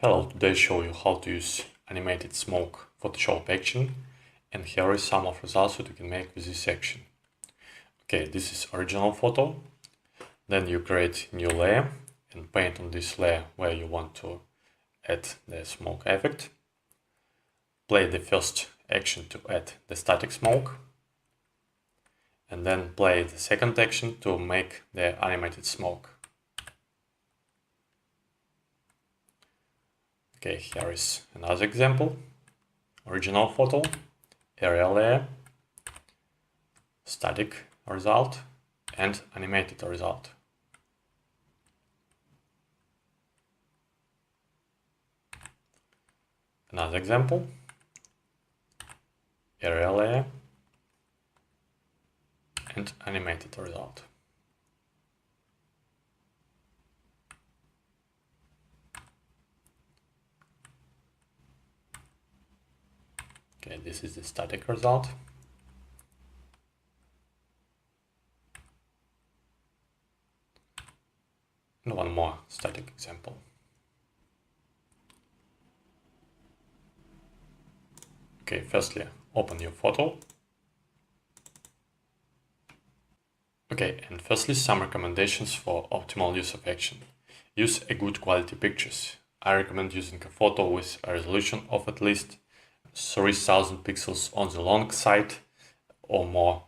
Hello, today I show you how to use animated smoke Photoshop action, and here is some of results that you can make with this action. Okay, this is original photo. Then you create new layer and paint on this layer where you want to add the smoke effect. Play the first action to add the static smoke, and then play the second action to make the animated smoke. Okay, here is another example. Original photo, area layer, static result, and animated result. Another example, area layer, and animated result. Okay, this is the static result. And one more static example. Okay, firstly, open your photo. Okay, and firstly, some recommendations for optimal use of action. Use a good quality pictures. I recommend using a photo with a resolution of at least 3000 pixels on the long side or more.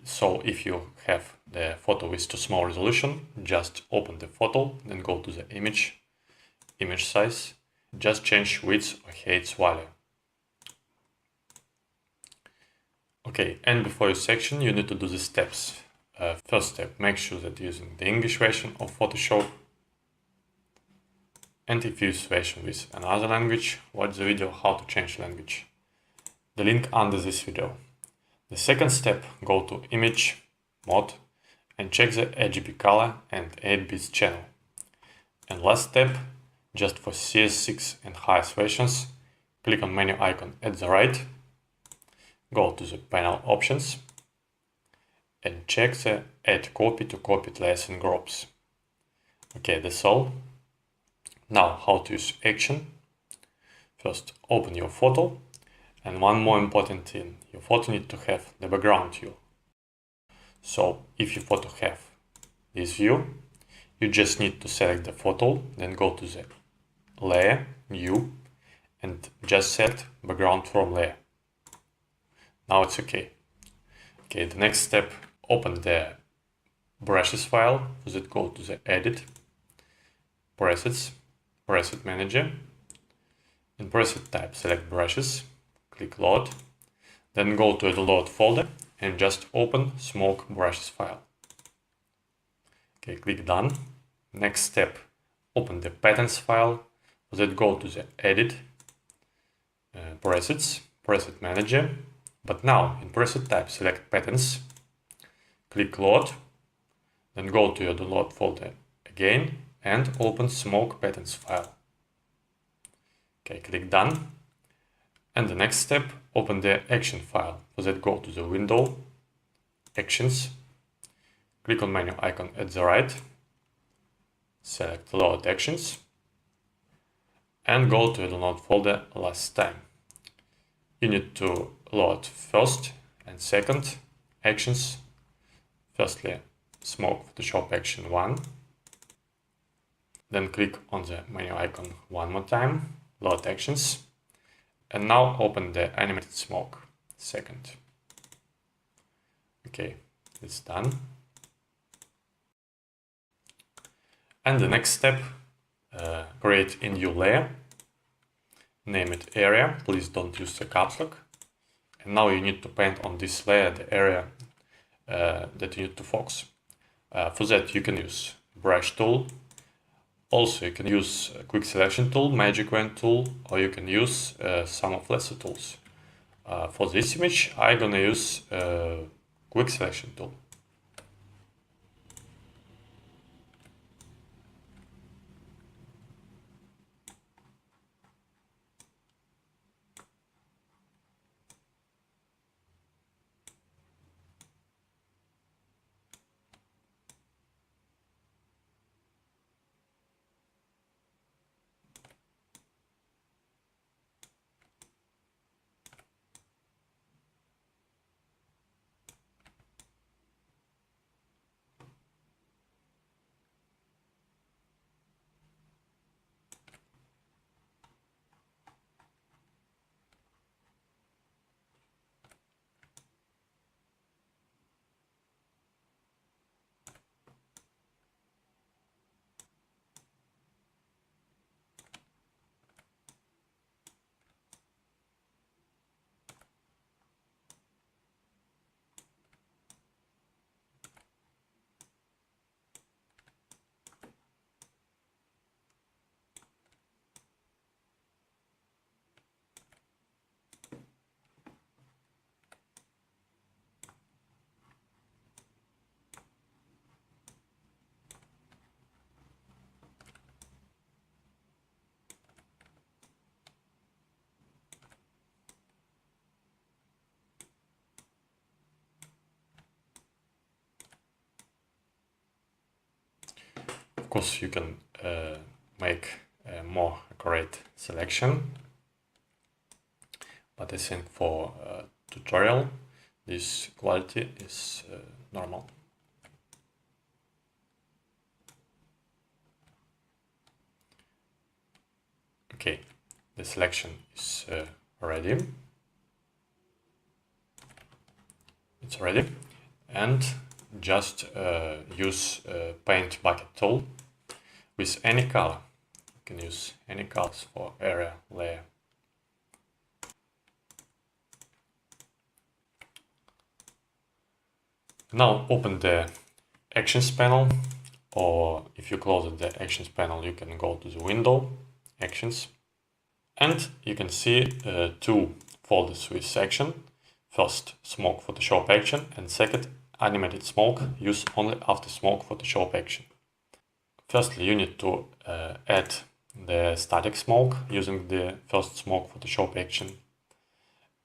So if you have the photo with too small resolution, just open the photo, then go to the image size, just change width or height value. Okay, and before your section, you need to do the steps. First step, make sure that you're using the English version of Photoshop. And if you use version with another language, watch the video how to change language. The link under this video. The second step, go to Image, Mode, and check the RGB color and 8 bits channel. And last step, just for CS6 and highest versions, click on menu icon at the right, go to the panel options, and check the Add Copy to Copied Layers and Groups. Okay, that's all. Now, how to use action. First, open your photo, and one more important thing, your photo needs to have the background view. So, if your photo have this view, you just need to select the photo, then go to the Layer, New, and just set background from layer. Now it's okay. Okay, the next step, open the brushes file, so that go to the Edit, Presets, Preset Manager. In preset type, select brushes, click load, then go to the load folder and just open smoke brushes file. Okay, click done. Next step, open the patterns file, then go to the edit, presets, preset manager, but now in preset type, select patterns, click load, then go to your download folder again and open smoke patterns file. Okay, click done. And the next step, open the action file. For that, go to the window, actions, click on menu icon at the right, select load actions, and go to the download folder last time. You need to load first and second actions. Firstly, smoke Photoshop action 1. Then click on the menu icon one more time, load actions, and now open the animated smoke second. Okay, it's done. And the next step, create a new layer, name it area, please don't use the caps lock. And now you need to paint on this layer the area that you need to focus. For that you can use brush tool. Also, you can use quick selection tool, magic wand tool, or you can use some of lesser tools. For this image, I'm gonna use quick selection tool. Of course, you can make a more accurate selection, but I think for tutorial, this quality is normal. Okay, the selection is ready. It's ready, and just use paint bucket tool with any color. You can use any colors for area layer. Now open the Actions panel, or if you close the Actions panel, you can go to the window, Actions, and you can see two folders with action. First, Smoke Photoshop action, and second, Animated Smoke, use only after Smoke Photoshop action. Firstly, you need to add the static smoke using the first Smoke Photoshop action.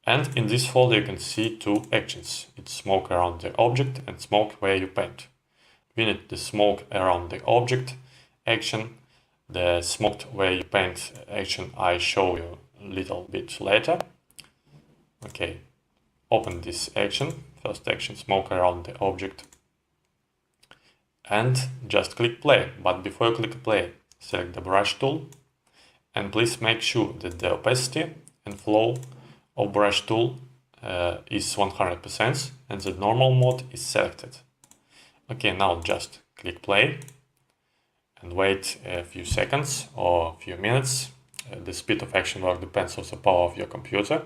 And in this folder you can see two actions. It's smoke around the object and smoke where you paint. We need the smoke around the object action. The smoked where you paint action I show you a little bit later. Okay, open this action, first action, smoke around the object, and just click play. But before you click play, select the brush tool, and please make sure that the opacity and flow of brush tool is 100% and the normal mode is selected. Okay, now just click play and wait a few seconds or a few minutes. The speed of action work depends on the power of your computer.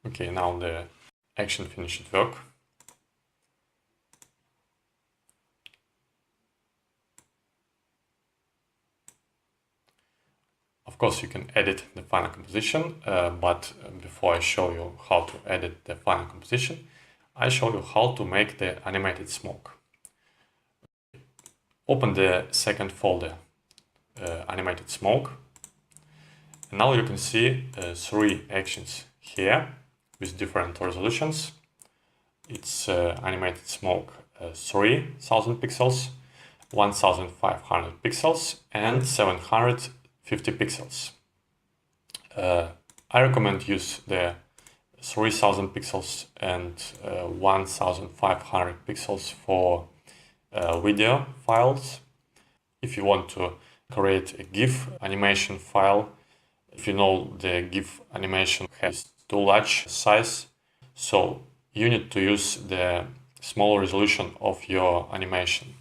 Okay, now the action finished work. Of course, you can edit the final composition, but before I show you how to edit the final composition, I show you how to make the animated smoke. Open the second folder, animated smoke. And now you can see three actions here with different resolutions. It's animated smoke 3000 pixels, 1500 pixels, and 750 pixels. I recommend use the 3000 pixels and 1500 pixels for video files. If you want to create a GIF animation file, if you know the GIF animation has too large size, so you need to use the small resolution of your animation.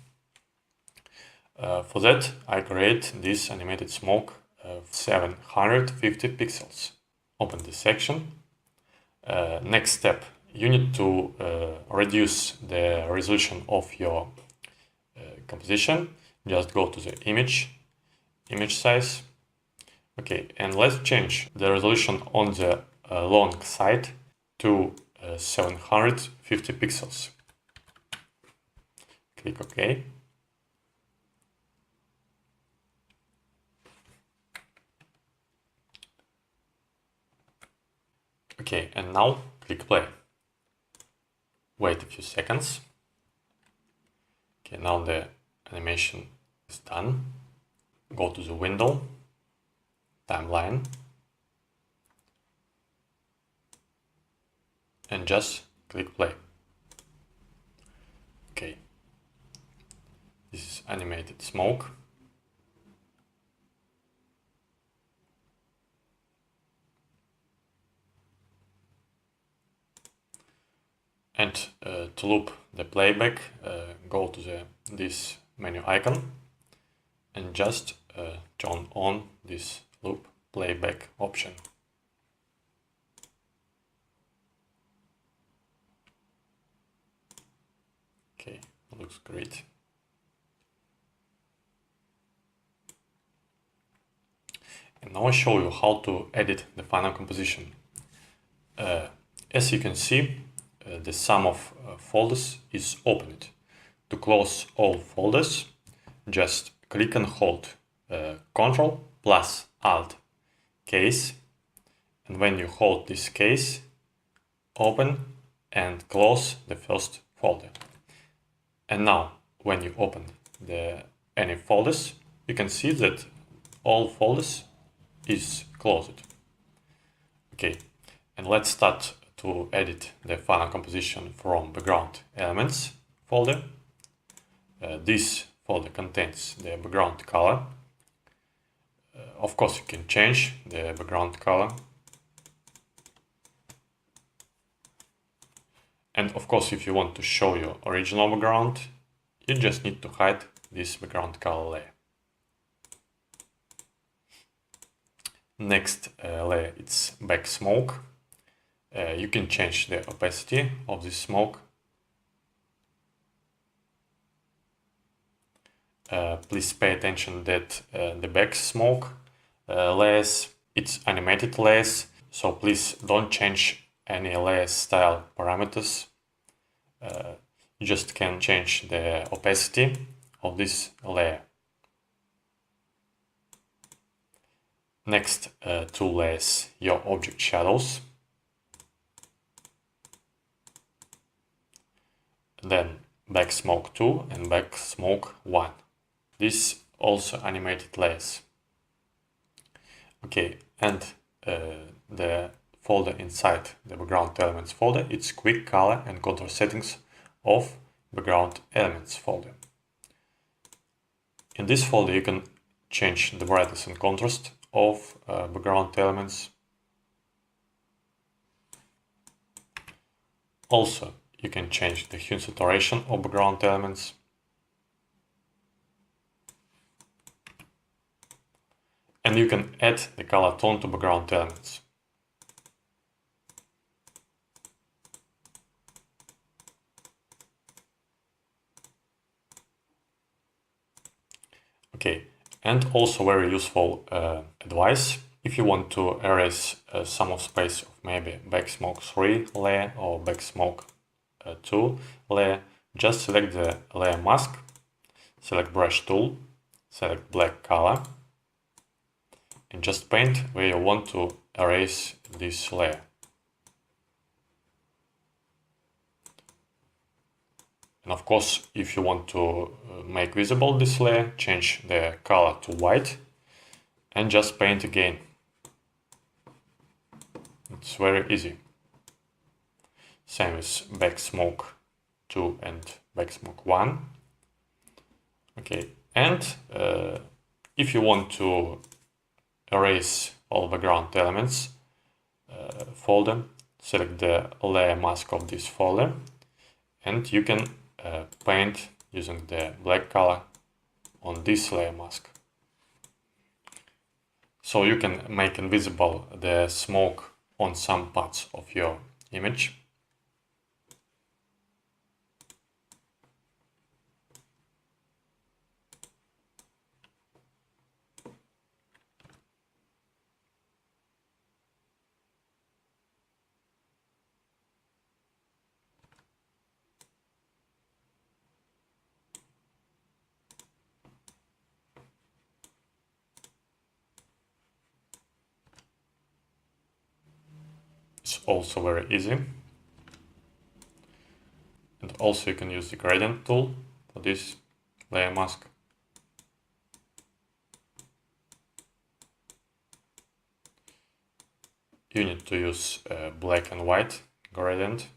For that, I create this animated smoke of 750 pixels. Open this section. Next step, you need to reduce the resolution of your composition. Just go to the image size. Okay, and let's change the resolution on the long side to 750 pixels. Click OK. Okay, and now click play. Wait a few seconds. Okay, now the animation is done. Go to the window, timeline, and just click play. Okay, this is animated smoke. And to loop the playback, go to this menu icon and just turn on this loop playback option. Okay, looks great. And now I show you how to edit the final composition. As you can see, the sum of folders is opened. To close all folders, just click and hold Ctrl plus Alt case, and when you hold this case, open and close the first folder. And now, when you open any folders, you can see that all folders is closed. Okay, and let's start to edit the final composition from background elements folder. This folder contains the background color. Of course, you can change the background color. And of course, if you want to show your original background, you just need to hide this background color layer. Next layer, it's back smoke. You can change the opacity of this smoke. Please pay attention that the back smoke layers, it's animated layers, so please don't change any layer style parameters. You just can change the opacity of this layer. Next two layers, your object shadows. Then back smoke 2 and back smoke 1. These also animated layers. Okay, and the folder inside the background elements folder, it's quick color and contour settings of background elements folder. In this folder you can change the brightness and contrast of background elements. Also, you can change the hue and saturation of background elements. And you can add the color tone to background elements. Okay, and also very useful advice. If you want to erase some of space of maybe back smoke 3 layer or back smoke 2 layer, just select the layer mask, select brush tool, select black color, and just paint where you want to erase this layer. And of course, if you want to make visible this layer, change the color to white and just paint again. It's very easy. Same with back smoke 2 and back smoke 1. Okay, and if you want to erase all background elements folder, select the layer mask of this folder, and you can paint using the black color on this layer mask. So you can make invisible the smoke on some parts of your image. It's also very easy. And also you can use the gradient tool for this layer mask. You need to use black and white gradient.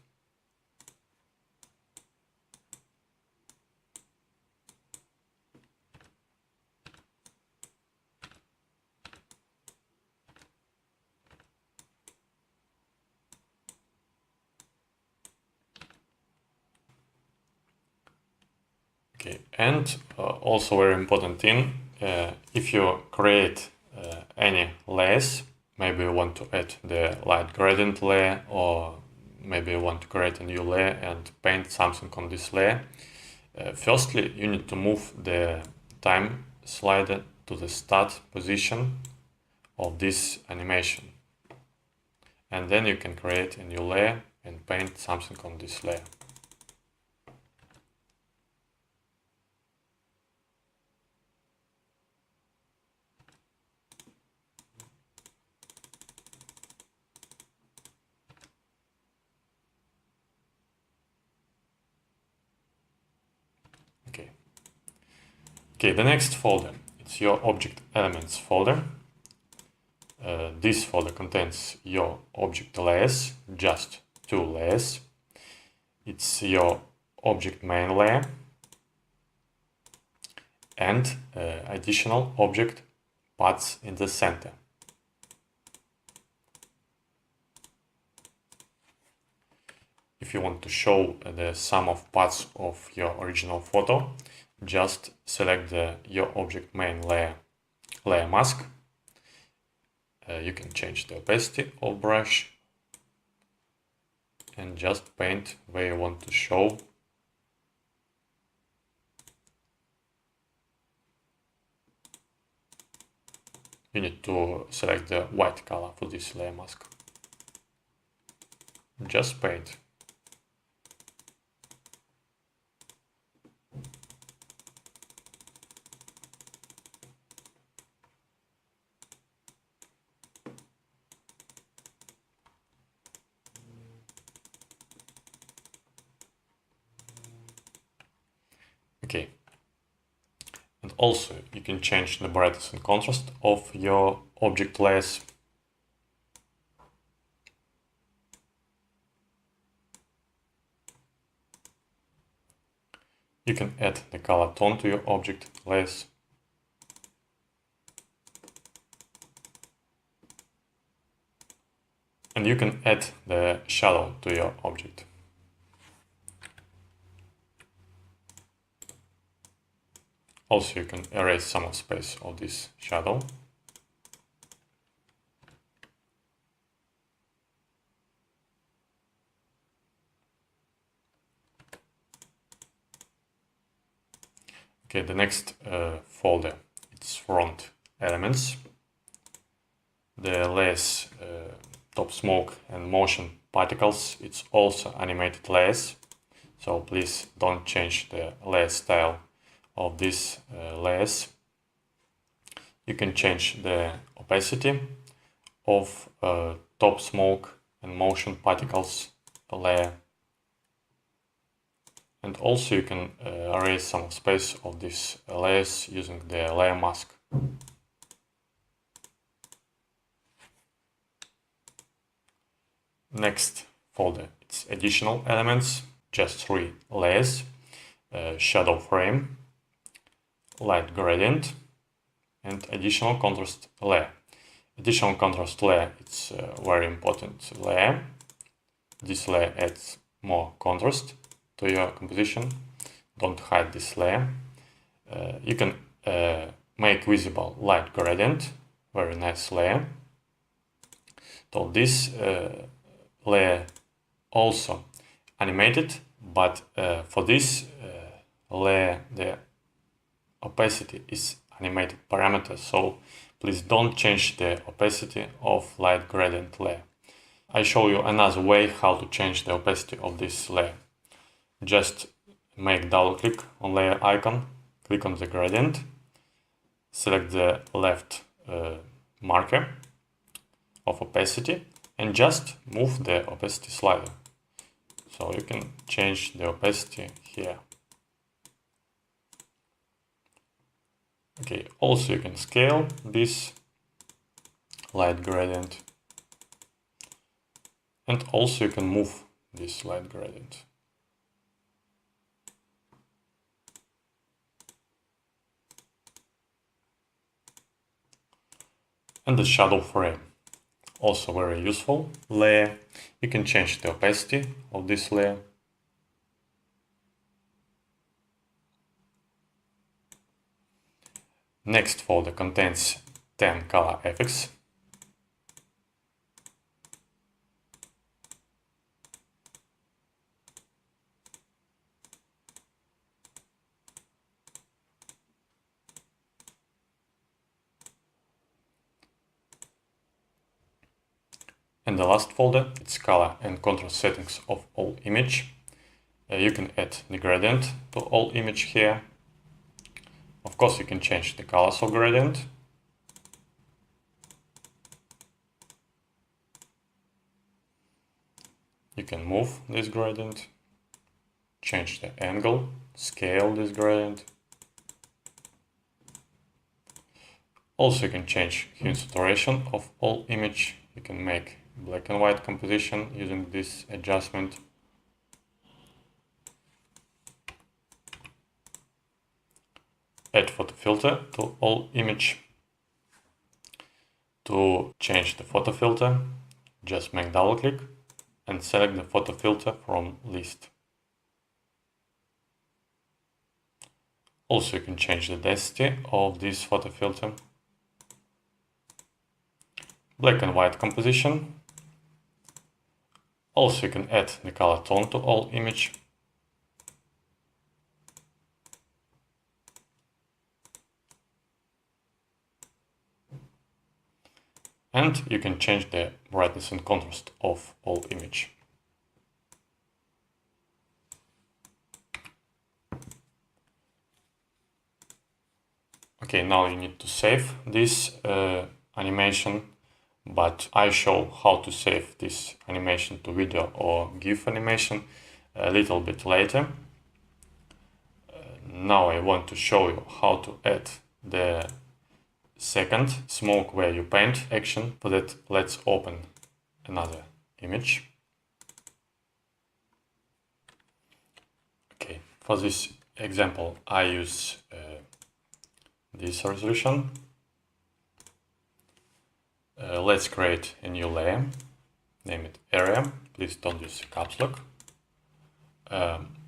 Okay, and also very important thing, if you create any layers, maybe you want to add the light gradient layer, or maybe you want to create a new layer and paint something on this layer. Firstly, you need to move the time slider to the start position of this animation. and then you can create a new layer and paint something on this layer. Okay, the next folder, it's your object elements folder. This folder contains your object layers, just 2 layers. It's your object main layer and additional object paths in the center. If you want to show the sum of paths of your original photo, just select your object main layer mask. You can change the opacity of brush and just paint where you want to show. You need to select the white color for this layer mask. Just paint. Okay. And also you can change the brightness and contrast of your object layers. You can add the color tone to your object layers. And you can add the shadow to your object. Also, you can erase some of space of this shadow. Okay, the next folder, it's front elements. The layers top smoke and motion particles, it's also animated layers. So please don't change the layer style of these layers. You can change the opacity of top smoke and motion particles layer, and also you can erase some space of these layers using the layer mask. Next folder, it's additional elements, just 3 layers, shadow frame, light gradient, and additional contrast layer. Additional contrast layer, it's a very important layer. This layer adds more contrast to your composition. Don't hide this layer. You can make visible light gradient, very nice layer. So this layer also animated, but for this layer the opacity is animated parameter, so please don't change the opacity of light gradient layer. I show you another way how to change the opacity of this layer. Just make double click on layer icon, click on the gradient, select the left marker of opacity and just move the opacity slider. So you can change the opacity here. Okay, also you can scale this light gradient, and also you can move this light gradient. And the shadow frame, also very useful layer. You can change the opacity of this layer. Next folder contains 10 color effects. And the last folder, it's color and contrast settings of all image. You can add the gradient to all image here. Of course, you can change the colors of gradient. You can move this gradient, change the angle, scale this gradient. Also, you can change hue saturation of all image. You can make black and white composition using this adjustment. Add photo filter to all image. To change the photo filter, just make double click and select the photo filter from list. Also, you can change the density of this photo filter. Black and white composition. Also, you can add the color tone to all image. And you can change the brightness and contrast of all image. Okay, now you need to save this animation, but I show how to save this animation to video or GIF animation a little bit later. Now I want to show you how to add the second smoke where you paint action. For that, let's open another image. Okay, for this example, I use this resolution. Let's create a new layer, name it area. Please don't use caps lock.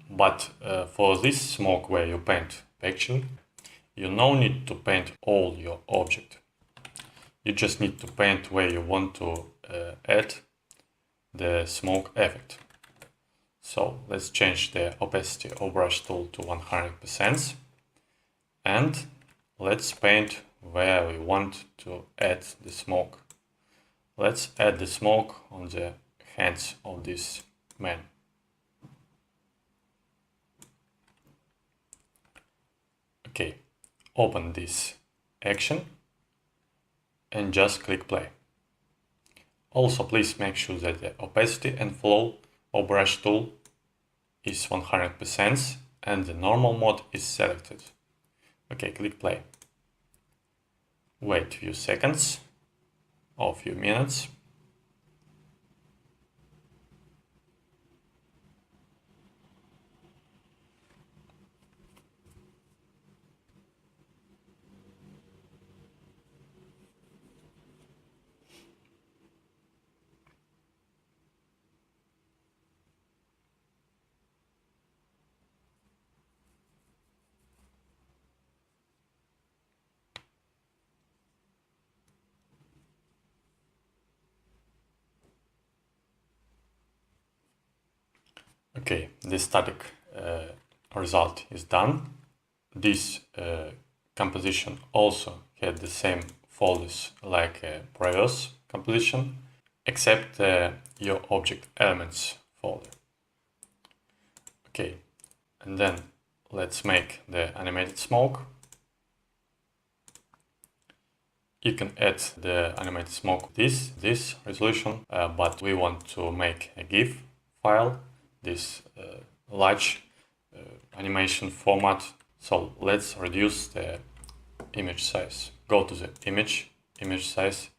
But for this smoke where you paint action, you no need to paint all your object. You just need to paint where you want to add the smoke effect. So let's change the opacity of brush tool to 100% and let's paint where we want to add the smoke. Let's add the smoke on the hands of this man. Okay, open this action and just click play. Also, please make sure that the opacity and flow of brush tool is 100% and the normal mode is selected. Okay, click play. Wait a few seconds or a few minutes. Okay, the static result is done. This composition also had the same folders like previous composition, except your object elements folder. Okay, and then let's make the animated smoke. You can add the animated smoke this resolution, but we want to make a GIF file, this large animation format. So let's reduce the image size. Go to the image size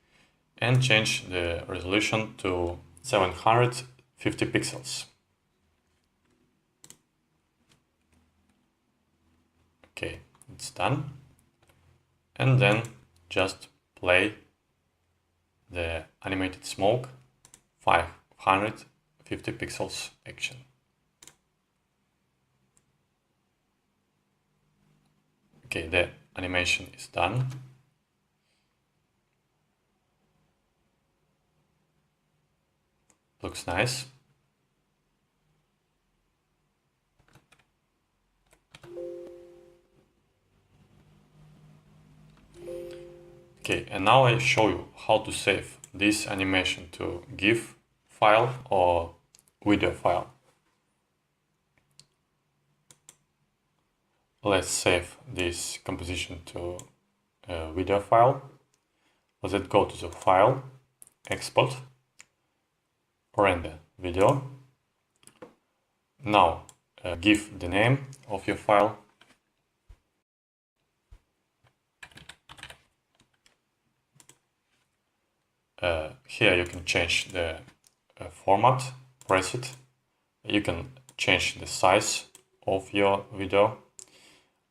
and change the resolution to 750 pixels. Okay, it's done. And then just play the animated smoke 550 pixels action. Okay, the animation is done. Looks nice. Okay, and now I show you how to save this animation to GIF file or video file. Let's save this composition to a video file. Let's go to the file, export, render video. Now give the name of your file. Here you can change the format, press it. You can change the size of your video.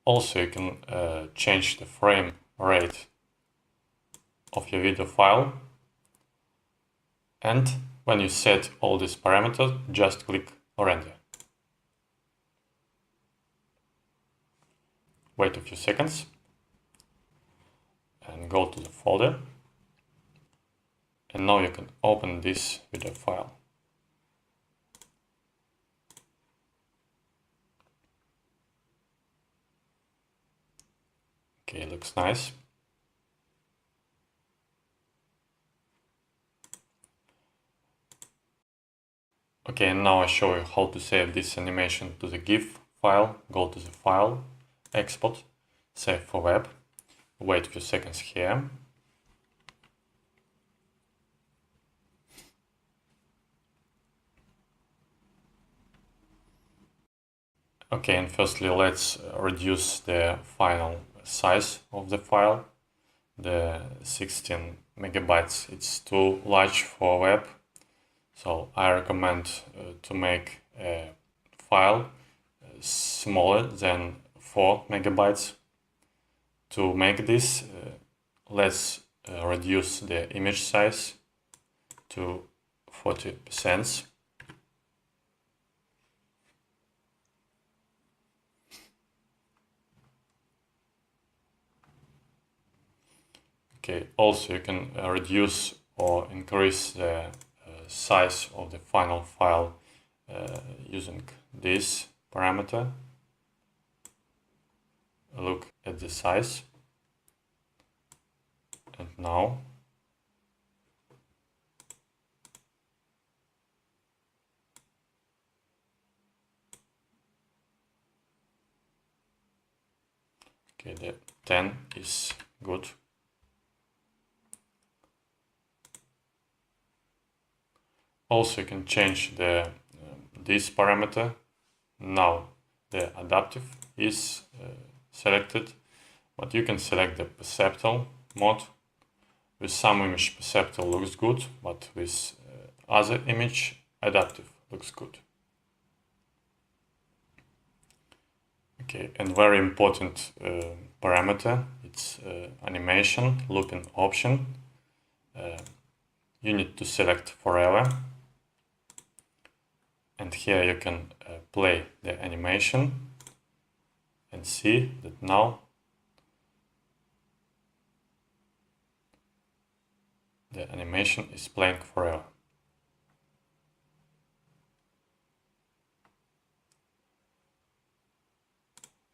Also, you can change the frame rate of your video file. And when you set all these parameters, just click render. Wait a few seconds and go to the folder. And now you can open this video file. Okay, looks nice. Okay, and now I show you how to save this animation to the GIF file. Go to the file, export, save for web. Wait a few seconds here. Okay, and firstly let's reduce the final size of the file. The 16 megabytes, it's too large for web. So I recommend to make a file smaller than 4 megabytes. To make this, let's reduce the image size to 40%. Okay, also you can reduce or increase the size of the final file using this parameter. Look at the size. And now okay, the 10 is good. Also, you can change the this parameter. Now the adaptive is selected, but you can select the perceptual mode. With some image, perceptual looks good, but with other image, adaptive looks good. Okay, and very important parameter, it's animation looping option. You need to select forever. And here you can play the animation and see that now the animation is playing forever.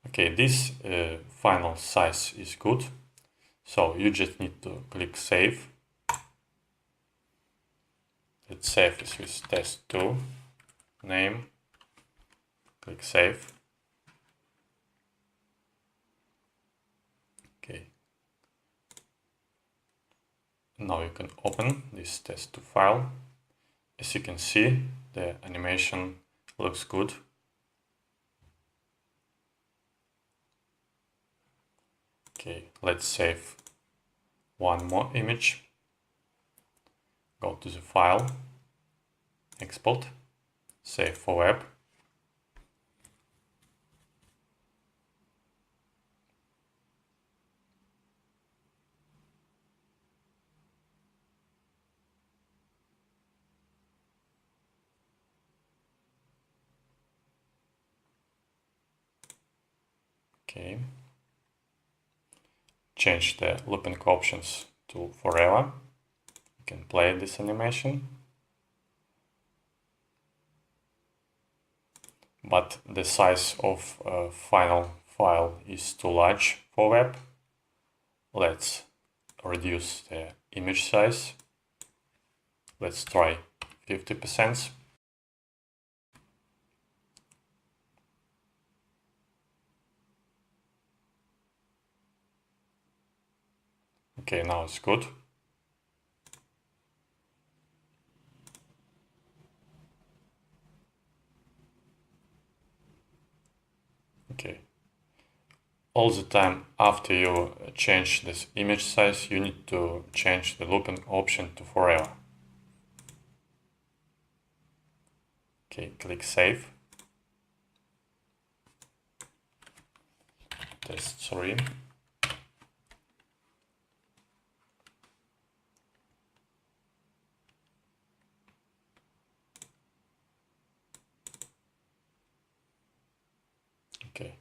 Okay, this final size is good. So you just need to click save. Let's save this with test2. Name, click save. Okay. Now you can open this test2 file. As you can see, the animation looks good. Okay, let's save one more image. Go to the file, export. Save for web. Okay. Change the looping options to forever. You can play this animation. But the size of final file is too large for web. Let's reduce the image size Let's try 50%. Okay, now it's good. Okay. All the time after you change this image size, you need to change the looping option to forever. Okay, click Save. Test 3. Okay,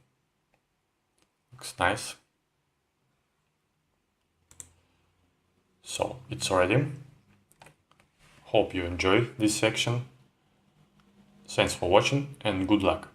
looks nice. So it's ready. Hope you enjoy this section. Thanks for watching and good luck.